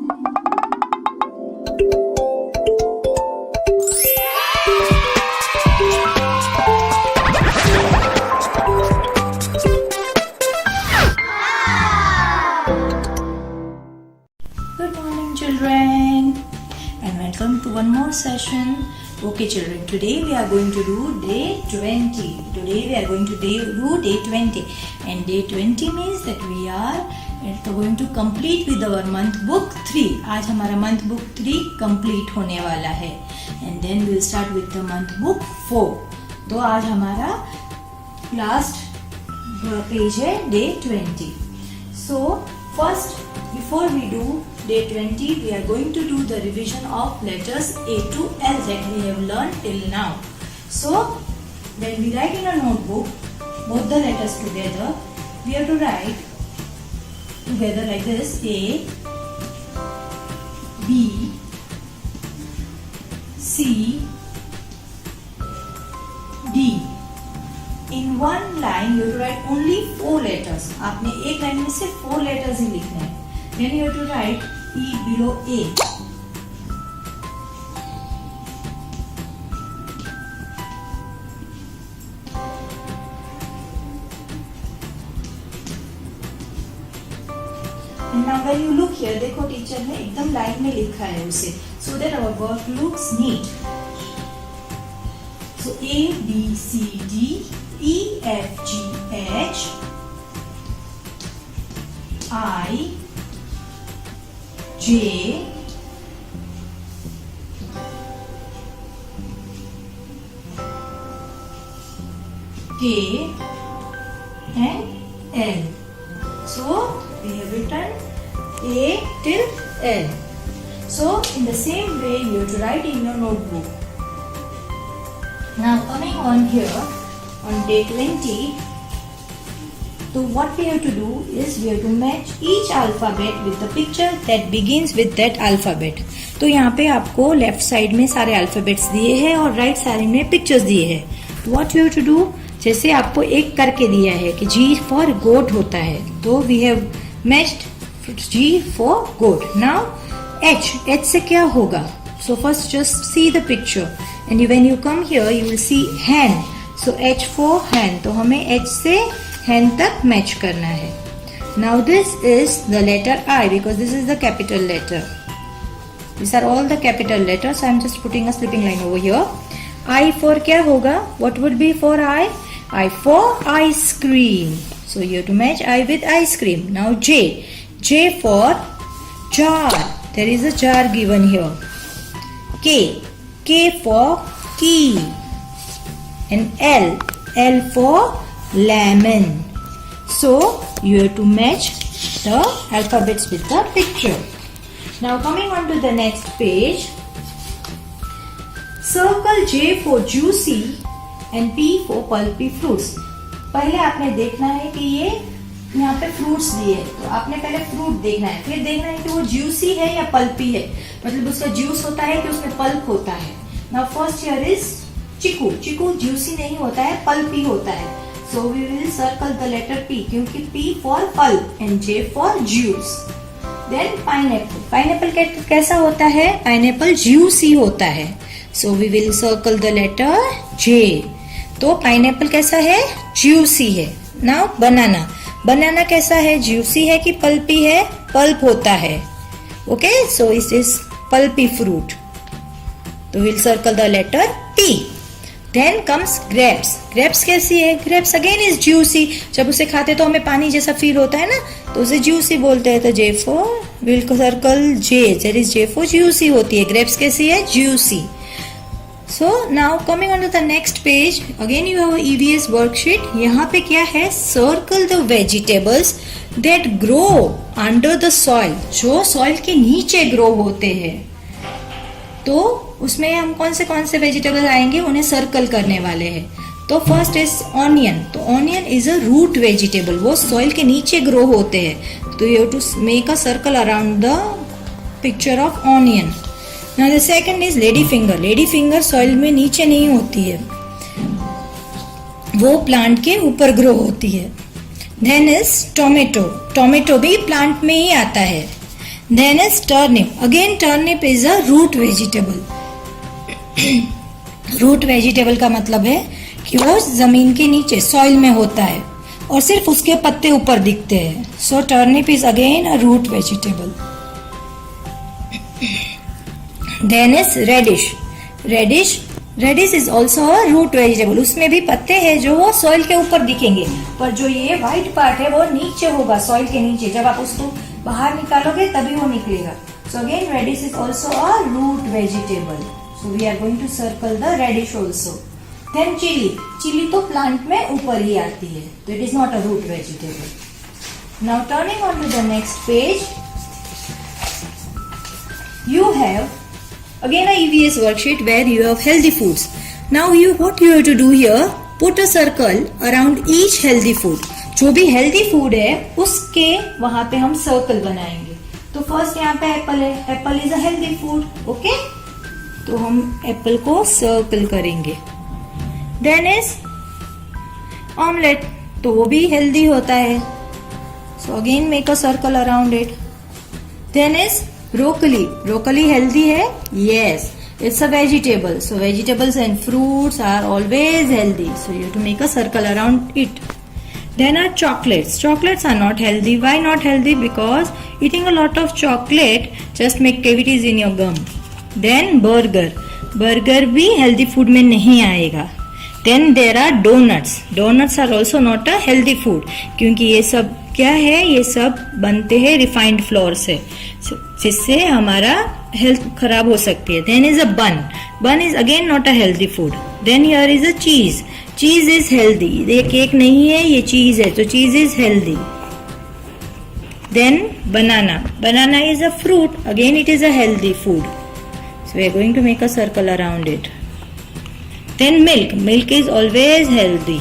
Good morning, children, and welcome to one more session. Okay, children, today we are going to do day 20. Today we are going to do day 20, and day 20 means that we are going to complete with our month book 3. आज हमारा month book 3 complete होने वाला है, and then we will start with the month book 4. तो आज हमारा last page है day 20. So first, before we do day 20, we are going to do the revision of letters A to L that we have learned till now. So when we write in a notebook both the letters together, we have to write together like this: A, B, C, D. In one line you have to write only 4 letters. आपने एक line में सिर्फ 4 letters ही लिखने हैं. Then you have to write E below A. And now when you look here, देखो teacher ने एकदम line में लिखा है उसे, so that our work looks neat. So A, B, C, D, E, F, G, H, I, J, K, and L. So we have written A till L. So in the same way you have to write in your notebook. Now coming on here on day 20, so what we have to do is we have to match each alphabet with the picture that begins with that alphabet. तो यहाँ पे आपको left side में सारे alphabets दिए हैं और right side में पिक्चर्स दिए हैं. तो what you have to do, जैसे आपको एक करके दिया है कि G फॉर गोट होता है, तो we have matched G for goat. Now H से क्या होगा? So first just see the picture and when you come here you will see hen. So H for hen, तो हमें H से hen तक मैच करना है. Now this is the letter I because this is the capital letter. These are all the capital letters. So I am just putting a slipping line over here. I for क्या होगा? What would be for I? I for ice cream. So you have to match I with ice cream. Now J for jar. There is a jar given here. K for key. And L for lemon. So you have to match the alphabets with the picture. Now coming on to the next page, circle J for juicy and P for pulpy fruits. पहले आपने देखना है कि ये यहाँ पे fruits दिए, तो आपने पहले फ्रूट देखना है, फिर देखना है कि वो ज्यूसी है या पल्पी है, मतलब उसका जूस होता है कि उसमें पल्प होता है. Now first here is chikoo. Chikoo juicy नहीं होता है, पल्पी होता है. So we will circle the letter P क्योंकि P for pulp and J for juice. Then pineapple. Pineapple कैसा होता है? Pineapple juicy होता है. So we will circle the letter J. तो pineapple कैसा है? Juicy है. Now banana. Banana कैसा है? Juicy है कि pulpy है? Pulp होता है. Okay, so it is pulpy fruit. तो we'll circle the letter P. Then comes grapes. Grapes कैसी है? Grapes again is juicy. जब उसे खाते तो हमें पानी जैसा फील होता है ना, तो उसे juicy बोलते हैं. तो J for we'll circle J. There is J for juicy होती है. Grapes कैसी है? Juicy. So now coming on to the next page, again you have a EVS worksheet. यहाँ पे क्या है? Circle the vegetables that grow under the soil. जो soil के नीचे grow होते हैं. तो उसमें हम कौन से वेजिटेबल आएंगे उन्हें सर्कल करने वाले हैं. तो फर्स्ट इज ऑनियन. तो onion is a root vegetable, वो सॉइल के नीचे ग्रो होते हैं. तो you have to make a circle around the picture of onion. Now the second is lady finger. Lady finger soil में नीचे नहीं होती है, वो प्लांट के ऊपर ग्रो होती है. Then is tomato. टोमेटो भी प्लांट में ही आता है. Then is turnip. Again turnip is a root vegetable. Root vegetable का मतलब है कि वो जमीन के नीचे सॉइल में होता है और सिर्फ उसके पत्ते ऊपर दिखते हैं. So turnip is again a root vegetable. Then is radish. Radish is also a root vegetable. उसमें भी पत्ते हैं जो वो सॉइल के ऊपर दिखेंगे, पर जो ये व्हाइट पार्ट है वो नीचे होगा, सॉइल के नीचे. जब आप उसको बाहर निकालोगे तभी वो निकलेगा. So again radish is also a root vegetable. So we are going to circle the radish also. Then chili. Chili तो plant में ऊपर ही आती है, तो it is not a root vegetable. Now turning on to the next page, you have again a EVS worksheet where you have healthy foods. Now what you have to do here, put a circle around each healthy food. जो भी healthy food है उसके वहां पे हम circle बनाएंगे. तो first यहाँ पे एप्पल है. Apple is a healthy food. Okay? तो हम एप्पल को सर्कल करेंगे. देन इज ऑमलेट, तो वो भी हेल्दी होता है. So again make a circle around it. Then is broccoli. Broccoli healthy है? Yes, it's a vegetable. So vegetables and fruits are always healthy. So you to make a circle around it. Then are chocolates. Chocolates are not healthy. Why not healthy? Because eating a lot of chocolate just make cavities in your gum. Then burger भी healthy food में नहीं आएगा. Then there are donuts are also not a healthy food, क्योंकि ये सब क्या है, ये सब बनते हैं रिफाइंड फ्लोर से, जिससे हमारा हेल्थ खराब हो सकती है. Then is a bun is again not a healthy food. Then here is a cheese is healthy. ये केक नहीं है, ये चीज है, तो cheese is healthy. Then banana is a fruit. Again it is a healthy food. We are going to make a circle around it. Then milk is always healthy.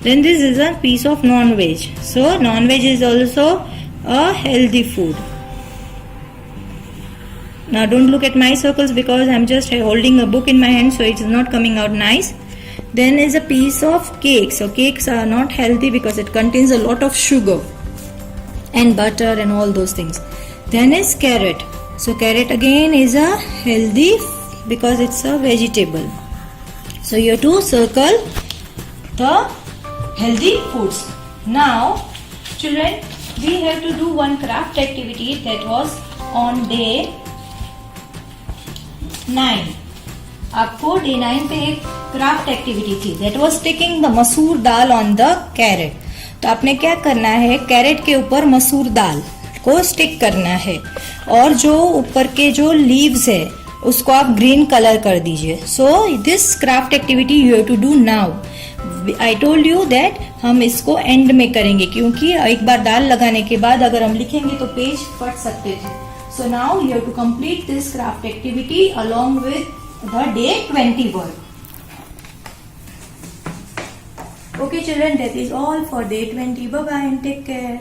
Then this is a piece of non-veg. So non-veg is also a healthy food. Now don't look at my circles because I'm just holding a book in my hand, so it's not coming out nice. Then is a piece of cake. So cakes are not healthy because it contains a lot of sugar and butter and all those things. Then is carrot. So carrot again is a healthy because it's a vegetable. So you have to circle the healthy foods. Now children, we have to do one craft activity that was on day 9. आपको day 9 पे एक craft activity थी, that was sticking the मसूर दाल on the carrot. तो आपने क्या करना है, कैरेट के ऊपर मसूर दाल को स्टिक करना है और जो ऊपर के जो लीव्स है उसको आप ग्रीन कलर कर दीजिए. So this craft activity you have to do now. I told you that हम इसको एंड में करेंगे, क्योंकि एक बार दाल लगाने के बाद अगर हम लिखेंगे तो पेज फट सकते थे. So now you have to complete this craft activity along with the day 20 work. Okay children, that is all for day 20. Bye bye and take care.